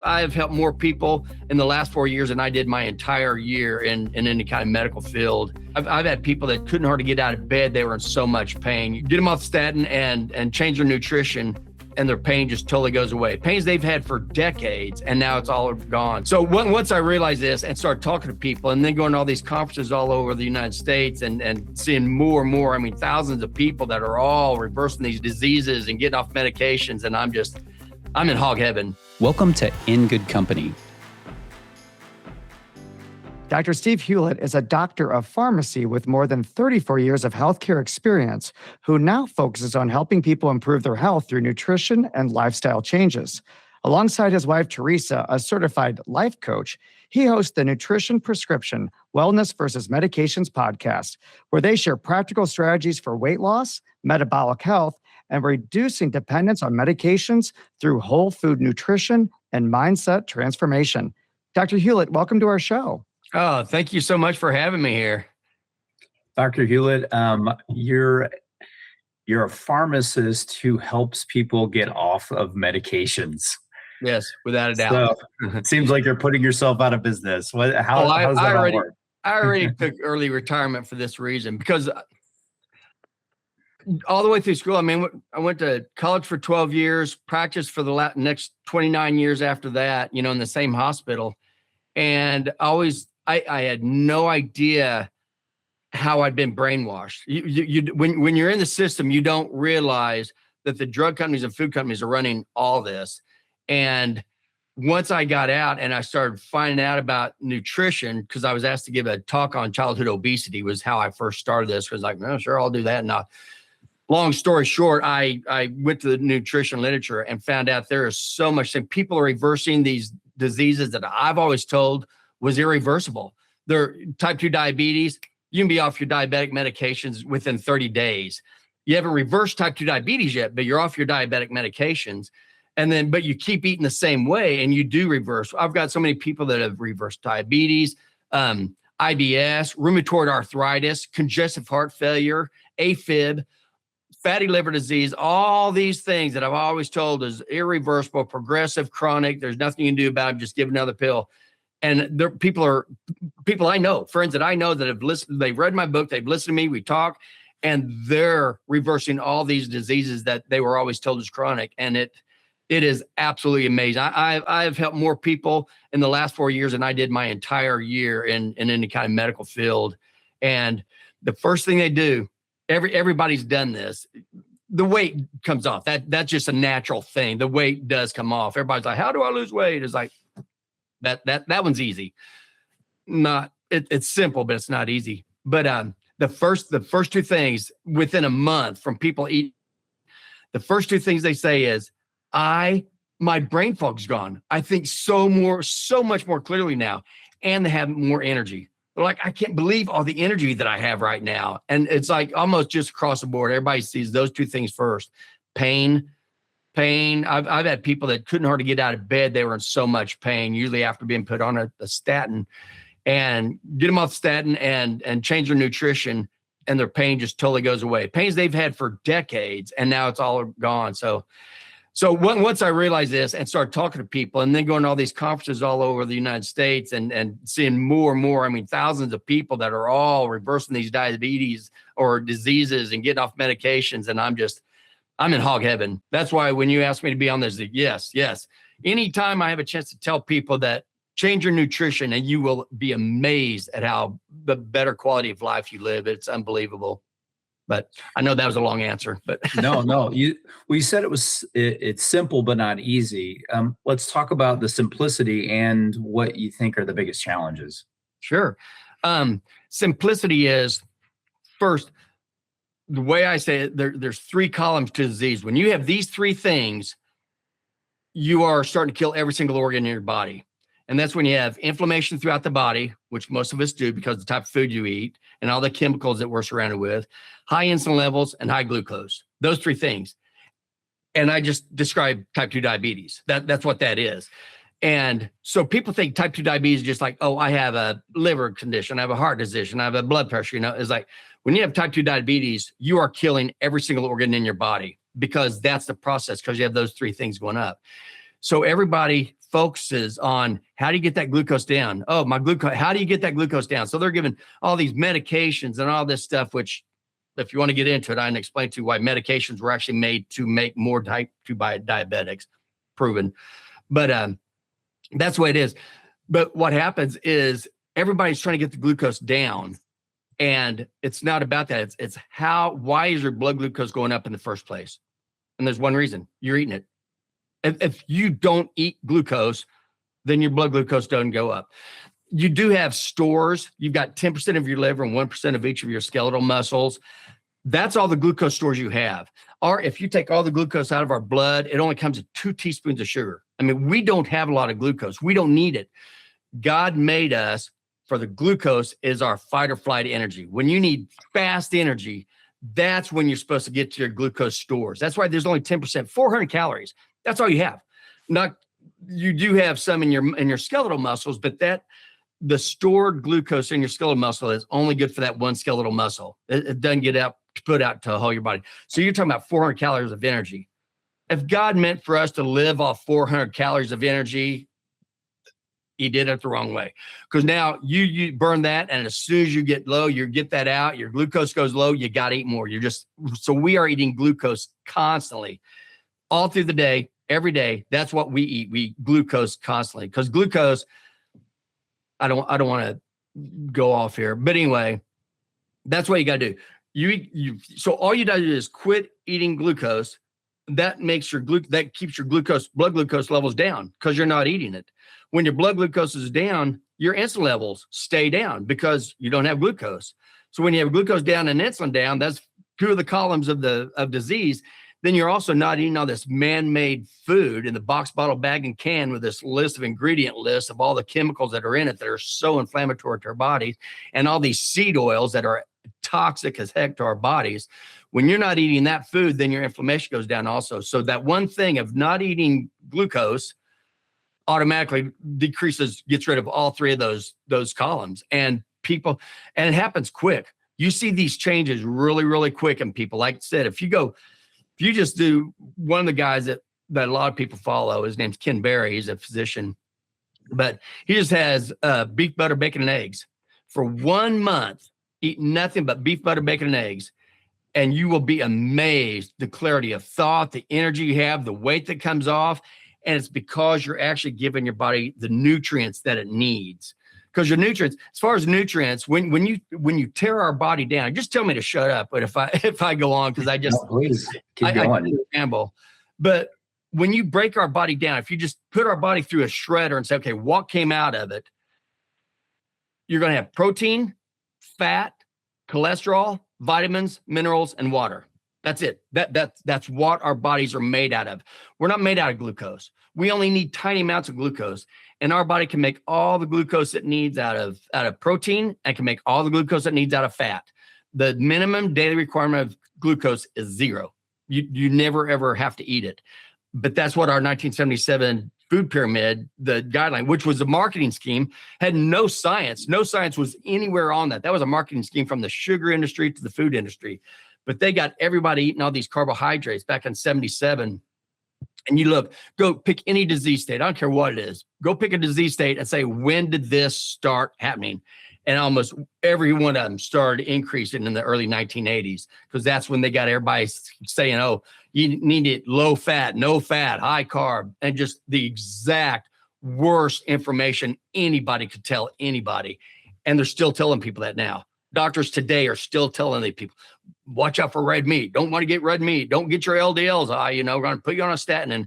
I've helped more people in the last 4 years than I did my entire year in any kind of medical field. I've had people that couldn't hardly get out of bed. They were in so much pain. You get them off statin and change their nutrition, and their pain just totally goes away. Pains they've had for decades, and now it's all gone. So once I realized this and started talking to people and then going to all these conferences all over the United States and seeing more and more, thousands of people that are all reversing these diseases and getting off medications, and I'm in hog heaven. Welcome to In Good Company. Dr. Steve Hughlett is a doctor of pharmacy with more than 34 years of healthcare experience, who now focuses on helping people improve their health through nutrition and lifestyle changes. Alongside his wife, Teresa, a certified life coach, he hosts the Nutrition Prescription Wellness versus Medications podcast, where they share practical strategies for weight loss, metabolic health, and reducing dependence on medications through whole food nutrition and mindset transformation. Dr. Hughlett, welcome to our show. Oh, thank you so much for having me here. Dr. Hughlett, you're a pharmacist who helps people get off of medications. Yes, without a doubt. So it seems like you're putting yourself out of business. How does that all work? I already took early retirement for this reason, because all the way through school, I went to college for 12 years, practiced for the next 29 years after that, in the same hospital. And I had no idea how I'd been brainwashed. When you're in the system, you don't realize that the drug companies and food companies are running all this. And once I got out and I started finding out about nutrition, because I was asked to give a talk on childhood obesity, was how I first started this. Because no, sure, I'll do that. And long story short, I went to the nutrition literature and found out there is so much. And people are reversing these diseases that I've always told was irreversible. They're type 2 diabetes. You can be off your diabetic medications within 30 days. You haven't reversed type 2 diabetes yet, but you're off your diabetic medications. But you keep eating the same way and you do reverse. I've got so many people that have reversed diabetes, IBS, rheumatoid arthritis, congestive heart failure, AFib, fatty liver disease, all these things that I've always told is irreversible, progressive, chronic. There's nothing you can do about it. Just give another pill. And there people I know, friends that I know that have listened, they've read my book, they've listened to me, we talk, and they're reversing all these diseases that they were always told is chronic. And it is absolutely amazing. I've helped more people in the last 4 years than I did my entire year in any kind of medical field. And the first thing they do, everybody's done this. The weight comes off. That's just a natural thing. The weight does come off. Everybody's like, how do I lose weight? It's like, that one's easy. It's simple, but it's not easy. But the first two things within a month from people eating, the first two things they say is, my brain fog's gone. I think so much more clearly now, and they have more energy. They're like, I can't believe all the energy that I have right now. And it's like almost just across the board. Everybody sees those two things first. Pain. I've had people that couldn't hardly get out of bed. They were in so much pain, usually after being put on a statin, and get them off statin and change their nutrition, and their pain just totally goes away. Pains they've had for decades, and now it's all gone. So once I realized this and started talking to people and then going to all these conferences all over the United States and seeing more and more, thousands of people that are all reversing these diabetes or diseases and getting off medications. And I'm in hog heaven. That's why when you asked me to be on this, yes. Anytime I have a chance to tell people that change your nutrition and you will be amazed at how the better quality of life you live. It's unbelievable. But I know that was a long answer, but no. You said it's simple, but not easy. Let's talk about the simplicity and what you think are the biggest challenges. Sure. Simplicity is, first, the way I say it, there's three columns to disease. When you have these three things, you are starting to kill every single organ in your body. And that's when you have inflammation throughout the body, which most of us do because of the type of food you eat and all the chemicals that we're surrounded with, high insulin levels and high glucose, those three things. And I just described type 2 diabetes. That's what that is. And so people think type 2 diabetes is just like, oh, I have a liver condition, I have a heart disease, I have a blood pressure. It's like when you have type 2 diabetes, you are killing every single organ in your body because that's the process, because you have those three things going up. So everybody focuses on how do you get that glucose down? Oh, my glucose, how do you get that glucose down? So they're given all these medications and all this stuff, which if you want to get into it, I can explain to you why medications were actually made to make more type 2 diabetics, proven. But that's the way it is. But what happens is everybody's trying to get the glucose down, and it's not about that. It's why is your blood glucose going up in the first place? And there's one reason: you're eating it. If you don't eat glucose, then your blood glucose doesn't go up. You do have stores. You've got 10% of your liver and 1% of each of your skeletal muscles. That's all the glucose stores you have. Or if you take all the glucose out of our blood, it only comes with 2 teaspoons of sugar. I mean, we don't have a lot of glucose. We don't need it. God made us for the glucose is our fight or flight energy. When you need fast energy, that's when you're supposed to get to your glucose stores. That's why there's only 10%, 400 calories. That's all you have. You do have some in your skeletal muscles, but the stored glucose in your skeletal muscle is only good for that one skeletal muscle. It doesn't get put out to whole your body. So you're talking about 400 calories of energy. If God meant for us to live off 400 calories of energy, he did it the wrong way. Because now you burn that, and as soon as you get low, you get that out, your glucose goes low, you got to eat more. So we are eating glucose constantly, all through the day, every day. That's what we eat. We eat glucose constantly, because glucose, I don't want to go off here, but anyway, that's what you got to do. So all you got to do is quit eating glucose. That makes that keeps your blood glucose levels down, because you're not eating it. When your blood glucose is down, your insulin levels stay down because you don't have glucose. So when you have glucose down and insulin down, that's 2 of the columns of disease. Then you're also not eating all this man-made food in the box, bottle, bag, and can with this list of ingredient lists of all the chemicals that are in it that are so inflammatory to our bodies, and all these seed oils that are toxic as heck to our bodies. When you're not eating that food, then your inflammation goes down also. So that one thing of not eating glucose automatically gets rid of all 3 of those columns. And it happens quick. You see these changes really, really quick in people. Like I said, if you just do one of the guys that a lot of people follow, his name's Ken Berry. He's a physician, but he just has beef, butter, bacon, and eggs for 1 month. Eat nothing but beef, butter, bacon, and eggs. And you will be amazed the clarity of thought, the energy you have, the weight that comes off. And it's because you're actually giving your body the nutrients that it needs. Because your nutrients, as far as nutrients, when you tear our body down, just tell me to shut up. But if I go on, because I just please keep going. I ramble. But when you break our body down, if you just put our body through a shredder and say, okay, what came out of it? You're going to have protein, fat, cholesterol, vitamins, minerals, and water. That's it. That's what our bodies are made out of. We're not made out of glucose. We only need tiny amounts of glucose, and our body can make all the glucose it needs out of protein, and can make all the glucose it needs out of fat. The minimum daily requirement of glucose is 0. You never ever have to eat it. But that's what our 1977 food pyramid, the guideline, which was a marketing scheme, had no science. No science was anywhere on that. That was a marketing scheme from the sugar industry to the food industry. But they got everybody eating all these carbohydrates back in 77. And you go pick any disease state. I don't care what it is. Go pick a disease state and say, when did this start happening? And almost every one of them started increasing in the early 1980s, because that's when they got everybody saying, oh, you need it low fat, no fat, high carb, and just the exact worst information anybody could tell anybody. And they're still telling people that now. Doctors today are still telling the people, watch out for red meat. Don't want to get red meat. Don't get your LDLs high. We're going to put you on a statin. And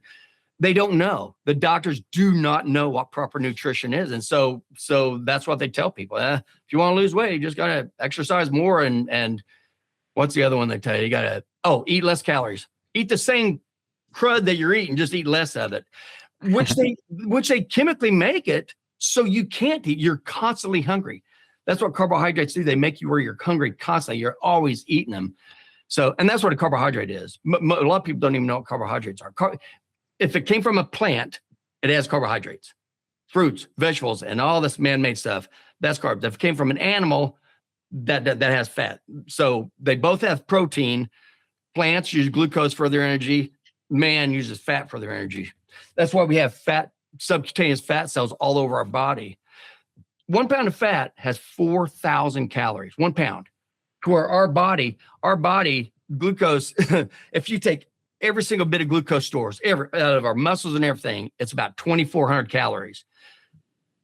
they don't know. The doctors do not know what proper nutrition is. And so that's what they tell people. If you want to lose weight, you just got to exercise more. And what's the other one they tell you? You got to, eat less calories. Eat the same crud that you're eating, just eat less of it, which they chemically make it so you can't eat. You're constantly hungry. That's what carbohydrates do. They make you where you're hungry constantly. You're always eating them. So, and that's what a carbohydrate is. A lot of people don't even know what carbohydrates are. If it came from a plant, it has carbohydrates, fruits, vegetables, and all this man-made stuff. That's carbs. If it came from an animal, that has fat. So they both have protein. Plants use glucose for their energy. Man uses fat for their energy. That's why we have fat subcutaneous fat cells all over our body. 1 pound of fat has 4,000 calories, 1 pound. To where our body, glucose, if you take every single bit of glucose stores, out of our muscles and everything, it's about 2,400 calories.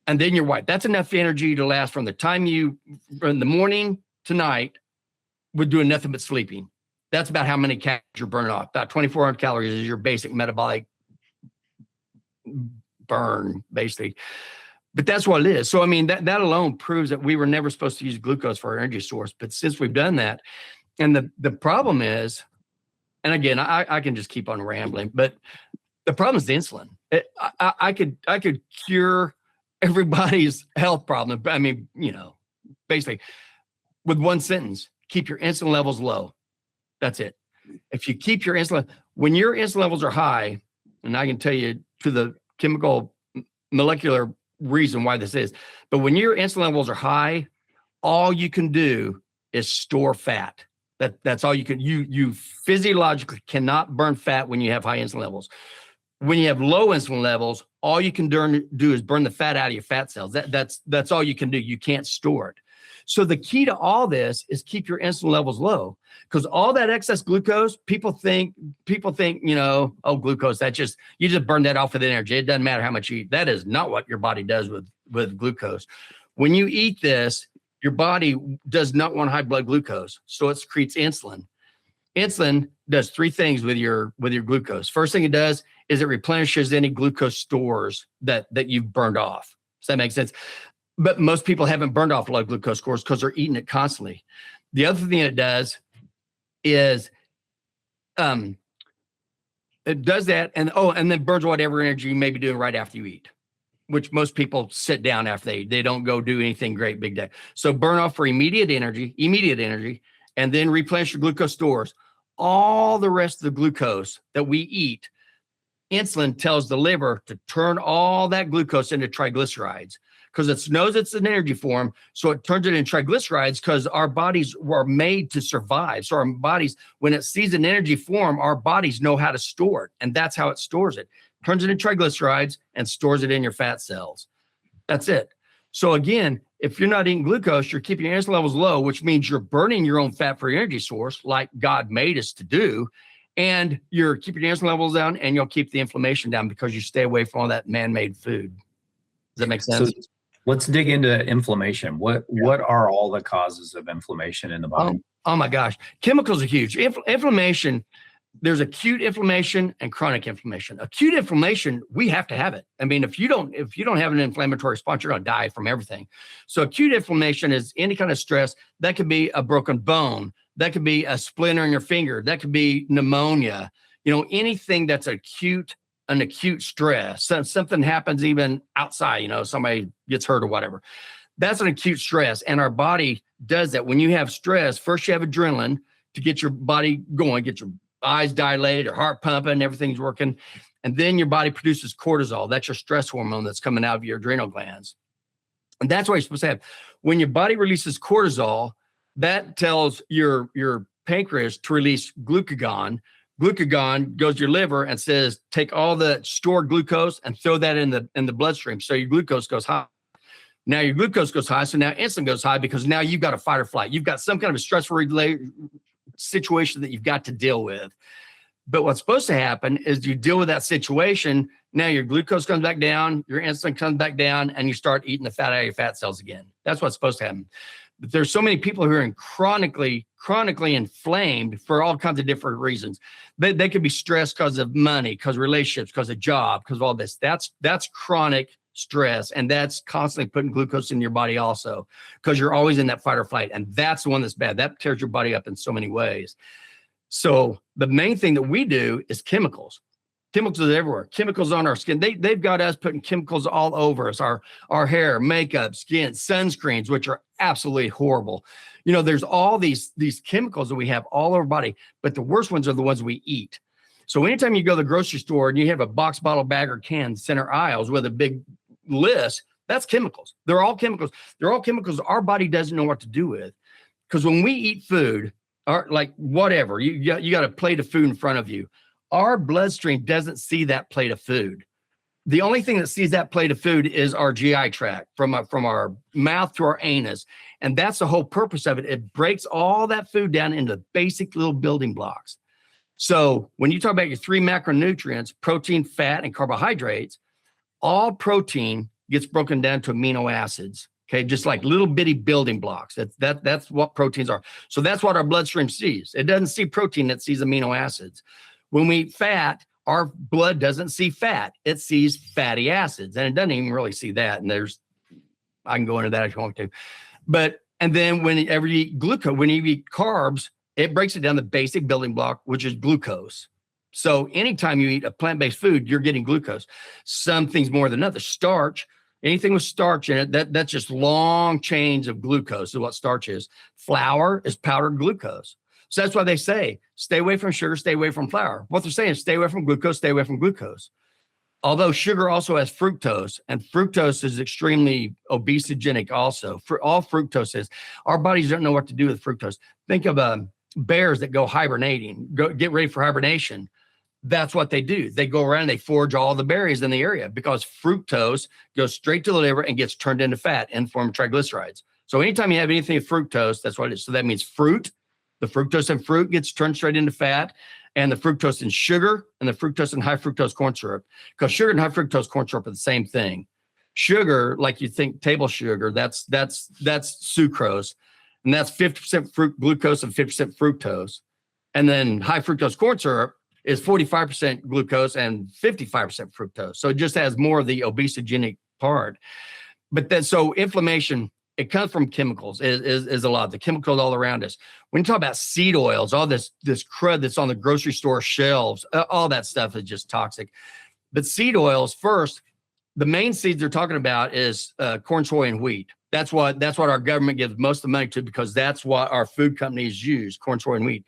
And then you're white. That's enough energy to last from the time from the morning to night, we're doing nothing but sleeping. That's about how many calories you're burning off. About 2,400 calories is your basic metabolic burn, basically. But that's what it is. So, I mean, that alone proves that we were never supposed to use glucose for our energy source. But since we've done that, and the problem is, and again, I can just keep on rambling, but the problem is the insulin. I could cure everybody's health problem. I mean, basically with one sentence: keep your insulin levels low. That's it. If you keep your insulin, when your insulin levels are high, and I can tell you to the chemical molecular reason why this is, but when your insulin levels are high, all you can do is store fat. That's all you can. You physiologically cannot burn fat when you have high insulin levels. When you have low insulin levels, all you can do is burn the fat out of your fat cells. That's all you can do. You can't store it. So the key to all this is keep your insulin levels low, because all that excess glucose, people think, oh, glucose, you just burn that off with energy. It doesn't matter how much you eat. That is not what your body does with glucose. When you eat this, your body does not want high blood glucose, so it secretes insulin. Insulin does three things with your glucose. First thing it does is it replenishes any glucose stores that you've burned off. Does that make sense? But most people haven't burned off a lot of glucose stores because they're eating it constantly. The other thing it does is it does that and then burns whatever energy you may be doing right after you eat, which most people sit down after they eat. They don't go do anything great big day. So burn off for immediate energy, and then replenish your glucose stores. All the rest of the glucose that we eat, insulin tells the liver to turn all that glucose into triglycerides, because it knows it's an energy form. So it turns it into triglycerides because our bodies were made to survive. So our bodies, when it sees an energy form, our bodies know how to store it. And that's how it stores it. Turns it into triglycerides and stores it in your fat cells. That's it. So again, if you're not eating glucose, you're keeping your insulin levels low, which means you're burning your own fat for your energy source like God made us to do. And you're keeping your insulin levels down, and you'll keep the inflammation down because you stay away from all that man-made food. Does that make sense? So let's dig into inflammation. What are all the causes of inflammation in the body? Oh my gosh. Chemicals are huge. Inflammation, there's acute inflammation and chronic inflammation. Acute inflammation, we have to have it. I mean, if you don't have an inflammatory response, you're going to die from everything. So acute inflammation is any kind of stress. That could be a broken bone. That could be a splinter in your finger. That could be pneumonia. Anything that's an acute stress. Something happens even outside, somebody gets hurt or whatever. That's an acute stress. And our body does that. When you have stress, first you have adrenaline to get your body going, get your eyes dilated, your heart pumping, everything's working. And then your body produces cortisol. That's your stress hormone that's coming out of your adrenal glands. And that's what you're supposed to have. When your body releases cortisol, that tells your pancreas to release glucagon. Glucagon goes to your liver and says, take all the stored glucose and throw that in the bloodstream. So your glucose goes high. Now your glucose goes high. So now insulin goes high because now you've got a fight or flight. You've got some kind of a stressful situation that you've got to deal with. But what's supposed to happen is you deal with that situation. Now your glucose comes back down, your insulin comes back down, and you start eating the fat out of your fat cells again. That's what's supposed to happen. But there's so many people who are chronically inflamed for all kinds of different reasons. They could be stressed because of money, because of relationships, because of job, because of all this. That's chronic stress, and that's constantly putting glucose in your body also, because you're always in that fight or flight, and that's the one that's bad. That tears your body up in so many ways. So the main thing that we do is chemicals. Chemicals are everywhere. Chemicals on our skin. They've got us putting chemicals all over us, our hair, makeup, skin, sunscreens, which are absolutely horrible. There's all these chemicals that we have all over our body, but the worst ones are the ones we eat. So anytime you go to the grocery store and you have a box, bottle, bag, or can center aisles with a big list, that's chemicals. They're all chemicals. They're all chemicals our body doesn't know what to do with. Because when we eat food, or like whatever, you got a plate of food in front of you, our bloodstream doesn't see that plate of food. the only thing that sees that plate of food is our GI tract from our mouth to our anus. And that's the whole purpose of it. It breaks all that food down into basic little building blocks. So when you talk about your 3 macronutrients, protein, fat, and carbohydrates, all protein gets broken down to amino acids. Okay, just like little bitty building blocks. That's what proteins are. So that's what our bloodstream sees. It doesn't see protein, it sees amino acids. When we eat fat, our blood doesn't see fat, it sees fatty acids, and it doesn't even really see that. And I can go into that if you want to. And then whenever you eat glucose, when you eat carbs, it breaks it down the basic building block, which is glucose. So anytime you eat a plant-based food, you're getting glucose. Some things more than others. Starch, anything with starch in it, that's just long chains of glucose is what starch is. Flour is powdered glucose. So that's why they say, stay away from sugar, stay away from flour. What they're saying is stay away from glucose, stay away from glucose. Although sugar also has fructose, and fructose is extremely obesogenic also. For all fructose is, our bodies don't know what to do with fructose. Think of bears that go hibernating, get ready for hibernation. That's what they do. They go around and they forage all the berries in the area because fructose goes straight to the liver and gets turned into fat in the form of triglycerides. So anytime you have anything with fructose, that's what it is. So that means fruit, the fructose in fruit gets turned straight into fat, and the fructose in sugar and the fructose in high fructose corn syrup, because sugar and high fructose corn syrup are the same thing. Sugar, like you think table sugar, that's sucrose, and that's 50% fruit glucose and 50% fructose. And then high fructose corn syrup is 45% glucose and 55% fructose. So it just has more of the obesogenic part. But then, so inflammation, it comes from chemicals, is a lot. The chemicals all around us. When you talk about seed oils, all this crud that's on the grocery store shelves, all that stuff is just toxic. But seed oils, first, the main seeds they're talking about is corn, soy, and wheat. That's what our government gives most of the money to, because that's what our food companies use, corn, soy, and wheat.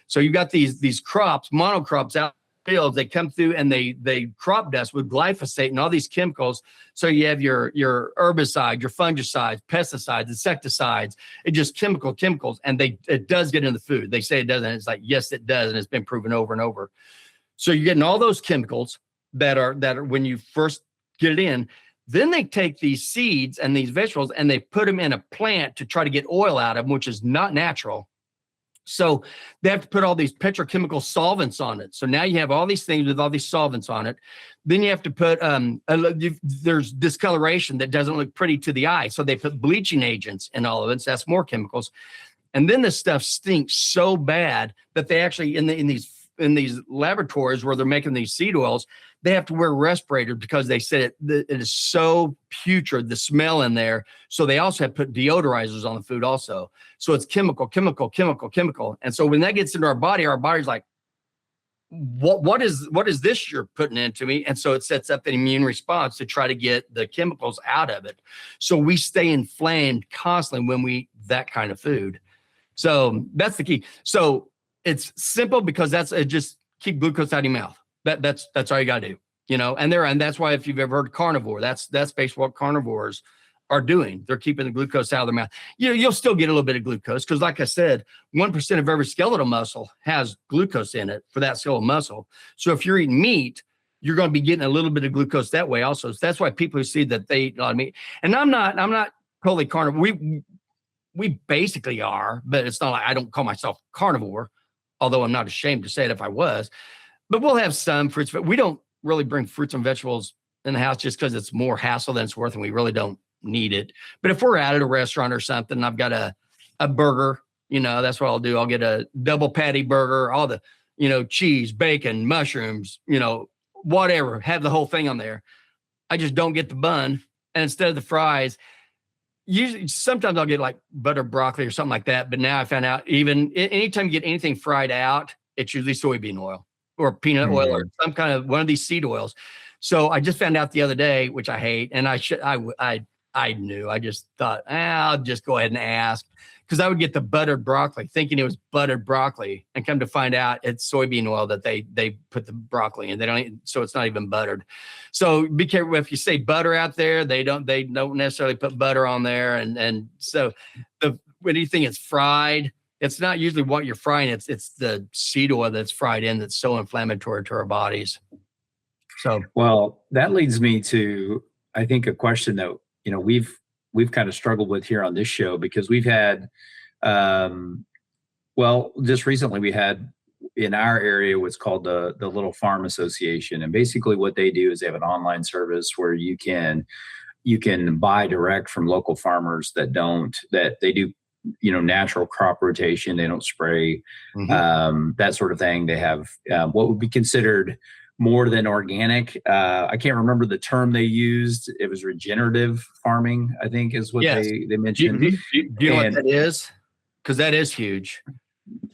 So you got these crops, monocrops out in the fields, they come through and they crop dust with glyphosate and all these chemicals. So you have your herbicide, your fungicides, pesticides, insecticides, it just chemicals, and it does get in the food. They say it doesn't. It's like, yes, it does. And it's been proven over and over. So you're getting all those chemicals that are when you first get it in. Then they take these seeds and these vegetables and they put them in a plant to try to get oil out of them, which is not natural. So they have to put all these petrochemical solvents on it. So now you have all these things with all these solvents on it. Then you have to put, there's discoloration that doesn't look pretty to the eye. So they put bleaching agents in all of it. So that's more chemicals. And then this stuff stinks so bad that they actually, in these laboratories where they're making these seed oils, they have to wear respirators because they said it is so putrid, the smell in there. So they also have put deodorizers on the food also. So it's chemical. And so when that gets into our body's like, what is this you're putting into me? And so it sets up an immune response to try to get the chemicals out of it. So we stay inflamed constantly when we eat that kind of food. So that's the key. So it's simple because just keep glucose out of your mouth. That's all you gotta do, and that's why if you've ever heard carnivore, that's basically what carnivores are doing. They're keeping the glucose out of their mouth. You'll still get a little bit of glucose because, like I said, 1% of every skeletal muscle has glucose in it for that skeletal muscle. So if you're eating meat, you're going to be getting a little bit of glucose that way also. So that's why people who see that they eat a lot of meat. And I'm not totally carnivore. We basically are, but it's not like I don't call myself carnivore, although I'm not ashamed to say it if I was. But we'll have some fruits, but we don't really bring fruits and vegetables in the house just because it's more hassle than it's worth, and we really don't need it. But if we're out at a restaurant or something, I've got a burger, that's what I'll do. I'll get a double patty burger, all the, cheese, bacon, mushrooms, whatever, have the whole thing on there. I just don't get the bun. And instead of the fries, usually sometimes I'll get like butter broccoli or something like that. But now I found out even anytime you get anything fried out, it's usually soybean oil or peanut oil or some kind of one of these seed oils. So I just found out the other day, which I hate, and I knew. I just thought, I'll just go ahead and ask, because I would get the buttered broccoli thinking it was buttered broccoli, and come to find out it's soybean oil that they put the broccoli in. They don't, so it's not even buttered. So be careful if you say butter out there. They don't necessarily put butter on there, and so when you think it's fried, it's not usually what you're frying. It's the seed oil that's fried in that's so inflammatory to our bodies. So Well, that leads me to, I think, a question that, we've kind of struggled with here on this show, because we've had, well, just recently we had in our area what's called the Little Farm Association. And basically what they do is they have an online service where you can buy direct from local farmers that they do, natural crop rotation. They don't spray, that sort of thing. They have what would be considered more than organic. I can't remember the term they used. It was regenerative farming, I think is what Yes. they mentioned. Do you know what that is? Because that is huge.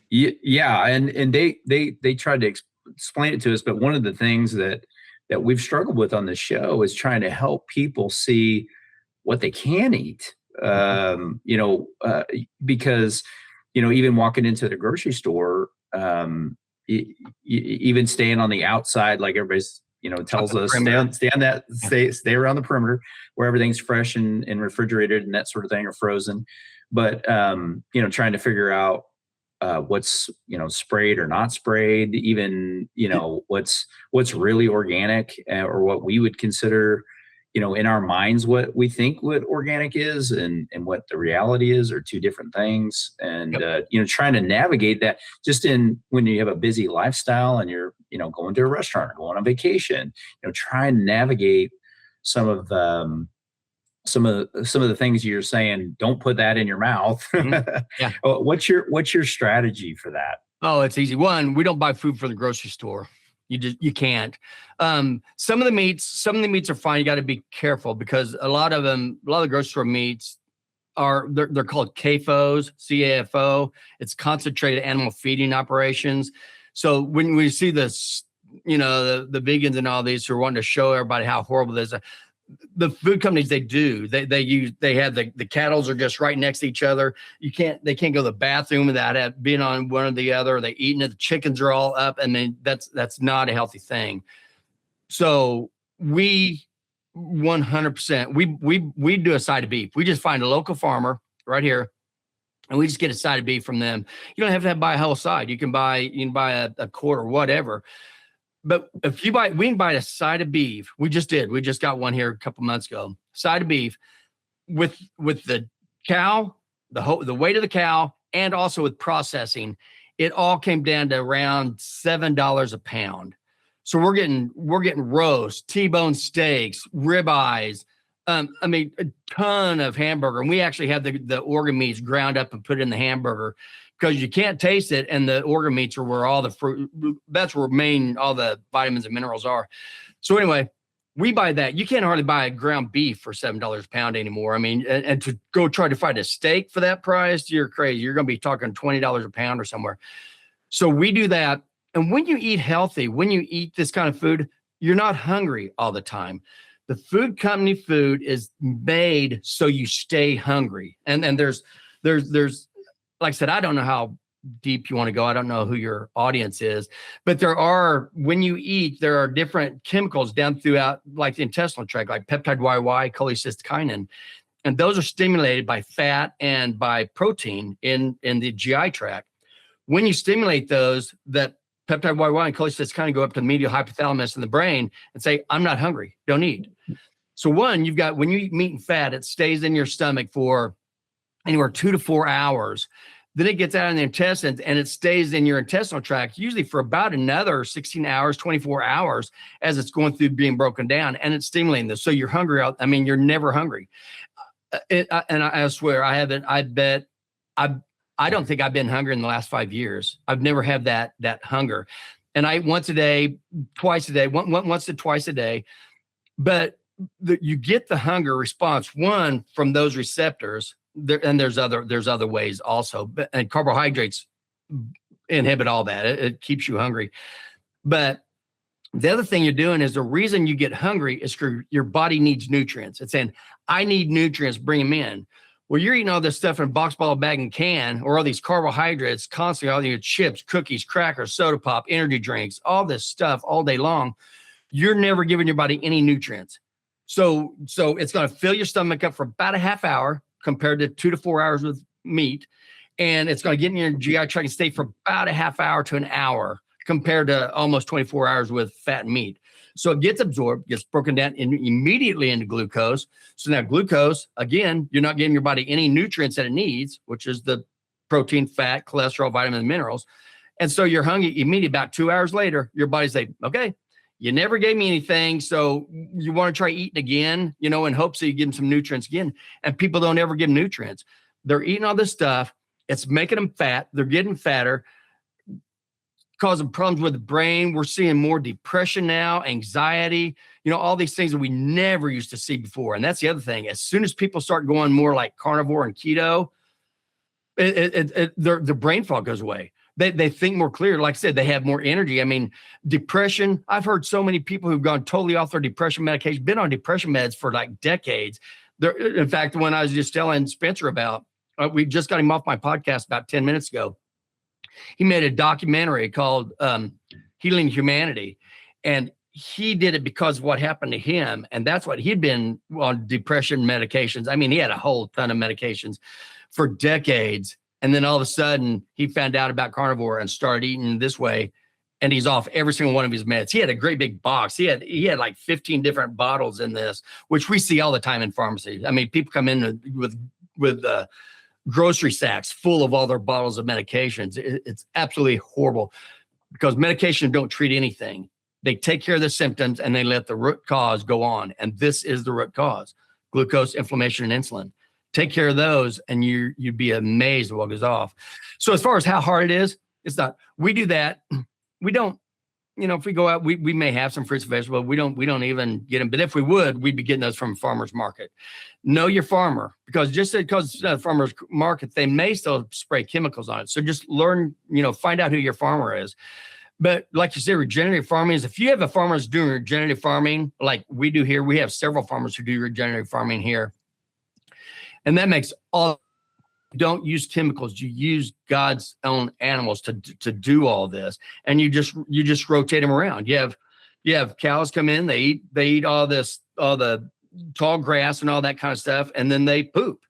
Yeah, and they tried to explain it to us, but one of the things that we've struggled with on the show is trying to help people see what they can eat. Because even walking into the grocery store, even staying on the outside, like everybody's tells us, stay around the perimeter where everything's fresh and refrigerated and that sort of thing, or frozen. But trying to figure out what's sprayed or not sprayed, even what's really organic, or what we would consider in our minds what we think what organic is and what the reality is are two different things. And trying to navigate that just when you have a busy lifestyle and you're going to a restaurant or going on vacation, trying to navigate some of the things you're saying. Don't put that in your mouth. Yeah. What's your strategy for that? Oh, it's easy. One, we don't buy food from the grocery store. You can't. Some of the meats are fine. You got to be careful because a lot of the grocery store meats they're called CAFOs, CAFO. It's concentrated animal feeding operations. So when we see this, the vegans and all these who are wanting to show everybody how horrible it is, the food companies, they have the cattles are just right next to each other. They can't go to the bathroom without being on one or the other. They eating it. The chickens are all up. And then that's not a healthy thing. So we 100%, we do a side of beef. We just find a local farmer right here and we just get a side of beef from them. You don't have to buy a whole side. You can buy a quart or whatever. But if we can buy a side of beef. We just got one here a couple months ago. Side of beef with the cow, the weight of the cow, and also with processing, it all came down to around $7 a pound. So we're getting roast, T-bone steaks, ribeyes. A ton of hamburger, and we actually have the organ meats ground up and put in the hamburger. Because you can't taste it, and the organ meats are where all the fruit, that's where all the vitamins and minerals are. So anyway, we buy that. You can't hardly buy a ground beef for $7 a pound anymore. And to go try to find a steak for that price, you're crazy. You're going to be talking $20 a pound or somewhere. So we do that. And when you eat healthy, when you eat this kind of food, you're not hungry all the time. The food company food is made so you stay hungry. And there's like I said, I don't know how deep you want to go. I don't know who your audience is, but when you eat, there are different chemicals down throughout like the intestinal tract, like peptide YY, cholecystokinin. And those are stimulated by fat and by protein in the GI tract. When you stimulate those, that peptide YY and cholecystokinin go up to the medial hypothalamus in the brain and say, I'm not hungry, don't eat. So when you eat meat and fat, it stays in your stomach for anywhere 2 to 4 hours. Then it gets out in the intestines and it stays in your intestinal tract, usually for about another 16 hours, 24 hours as it's going through being broken down, and it's stimulating this. So you're hungry. You're never hungry. I swear I haven't, I don't think I've been hungry in the last 5 years. I've never had that hunger. And I once a day, twice a day, once to twice a day, but you get the hunger response, one, from those receptors. And there's other ways also, and carbohydrates inhibit all that. It keeps you hungry. But the other thing you're doing is the reason you get hungry is your body needs nutrients. It's saying, I need nutrients, bring them in. Well, you're eating all this stuff in a box, bottle, bag, and can, or all these carbohydrates constantly, all your chips, cookies, crackers, soda pop, energy drinks, all this stuff all day long. You're never giving your body any nutrients. So it's going to fill your stomach up for about a half hour, compared to 2 to 4 hours with meat. And it's going to get in your GI tract and stay for about a half hour to an hour compared to almost 24 hours with fat and meat. So it gets absorbed, gets broken down immediately into glucose. So now glucose, again, you're not giving your body any nutrients that it needs, which is the protein, fat, cholesterol, vitamins, and minerals. And so you're hungry immediately. About 2 hours later, your body's like, okay, you never gave me anything. So you want to try eating again, in hopes that you give them some nutrients again. And people don't ever give nutrients. They're eating all this stuff. It's making them fat. They're getting fatter, causing problems with the brain. We're seeing more depression now, anxiety, all these things that we never used to see before. And that's the other thing. As soon as people start going more like carnivore and keto, their brain fog goes away. They think more clear. Like I said, they have more energy. I mean, depression. I've heard so many people who've gone totally off their depression medication, been on depression meds for like decades. In fact, when I was just telling Spencer about, we just got him off my podcast about 10 minutes ago. He made a documentary called Healing Humanity. And he did it because of what happened to him. And that's what he'd been on depression medications. I mean, he had a whole ton of medications for decades. And then all of a sudden he found out about carnivore and started eating this way. And he's off every single one of his meds. He had a great big box. He had like 15 different bottles in this, which we see all the time in pharmacies. I mean, people come in with grocery sacks full of all their bottles of medications. It's absolutely horrible because medications don't treat anything. They take care of the symptoms and they let the root cause go on. And this is the root cause: glucose, inflammation, and insulin. Take care of those and you'd be amazed at what goes off. So as far as how hard it is, it's not. We do that. We don't, if we go out, we may have some fruits and vegetables. We don't even get them. But if we would, we'd be getting those from farmers market. Know your farmer, because just because it's a farmer's market, they may still spray chemicals on it. So just learn, find out who your farmer is. But like you said, regenerative farming is, if you have a farmer that's doing regenerative farming, like we do here, we have several farmers who do regenerative farming here. And that makes all, don't use chemicals. You use God's own animals to do all this. And you just rotate them around. You have cows come in, they eat all the tall grass and all that kind of stuff, and then they poop.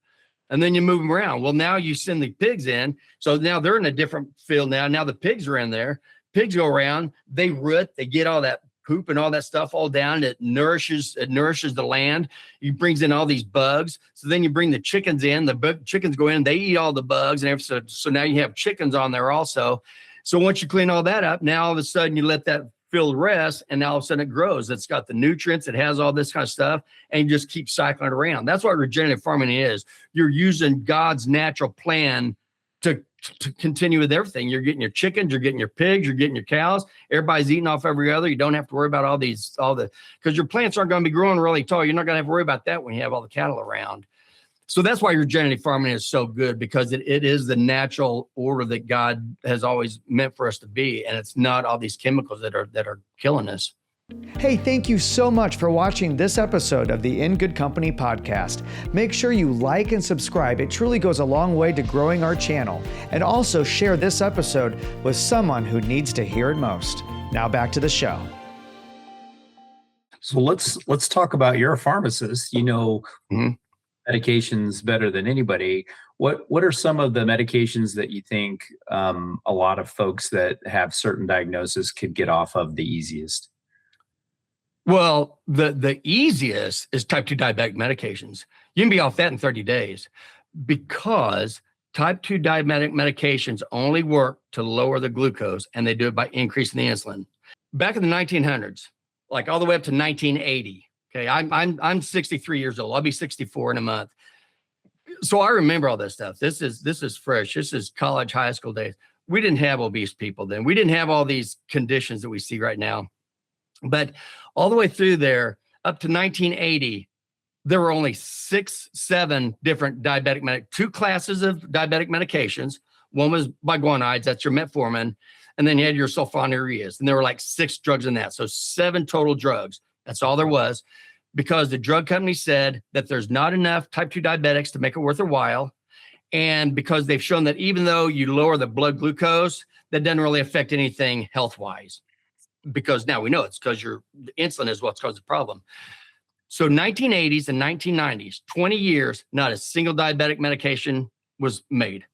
And then you move them around. Well, now you send the pigs in. So now they're in a different field now. Now the pigs are in there. Pigs go around, they root, they get all that poop and all that stuff all down. It nourishes the land. It brings in all these bugs. So then you bring the chickens in, chickens go in, they eat all the bugs. And so now you have chickens on there also. So once you clean all that up, now all of a sudden you let that field rest, and now all of a sudden it grows. It's got the nutrients, it has all this kind of stuff, and you just keep cycling it around. That's what regenerative farming is. You're using God's natural plan to continue with everything. You're getting your chickens, you're getting your pigs, you're getting your cows. Everybody's eating off every other. You don't have to worry about because your plants aren't going to be growing really tall. You're not going to have to worry about that when you have all the cattle around. So that's why regenerative farming is so good, because it is the natural order that God has always meant for us to be. And it's not all these chemicals that are killing us. Hey, thank you so much for watching this episode of the In Good Company podcast. Make sure you like and subscribe. It truly goes a long way to growing our channel. And also share this episode with someone who needs to hear it most. Now back to the show. So let's talk about, you're a pharmacist. Medications better than anybody. What are some of the medications that you think a lot of folks that have certain diagnoses could get off of the easiest? Well, the easiest is type 2 diabetic medications. You can be off that in 30 days, because type 2 diabetic medications only work to lower the glucose, and they do it by increasing the insulin. Back in the 1900s, like all the way up to 1980. Okay, I'm 63 years old. I'll be 64 in a month. So I remember all this stuff. This is fresh. This is college, high school days. We didn't have obese people then. We didn't have all these conditions that we see right now. But all the way through there, up to 1980, there were only 6-7 different two classes of diabetic medications. One was biguanides, that's your metformin. And then you had your sulfonylureas. And there were like 6 drugs in that. So 7 total drugs. That's all there was, because the drug company said that there's not enough type 2 diabetics to make it worth their while. And because they've shown that even though you lower the blood glucose, that doesn't really affect anything health-wise. Because now we know it's because your insulin is what's caused the problem. So 1980s and 1990s, 20 years, not a single diabetic medication was made.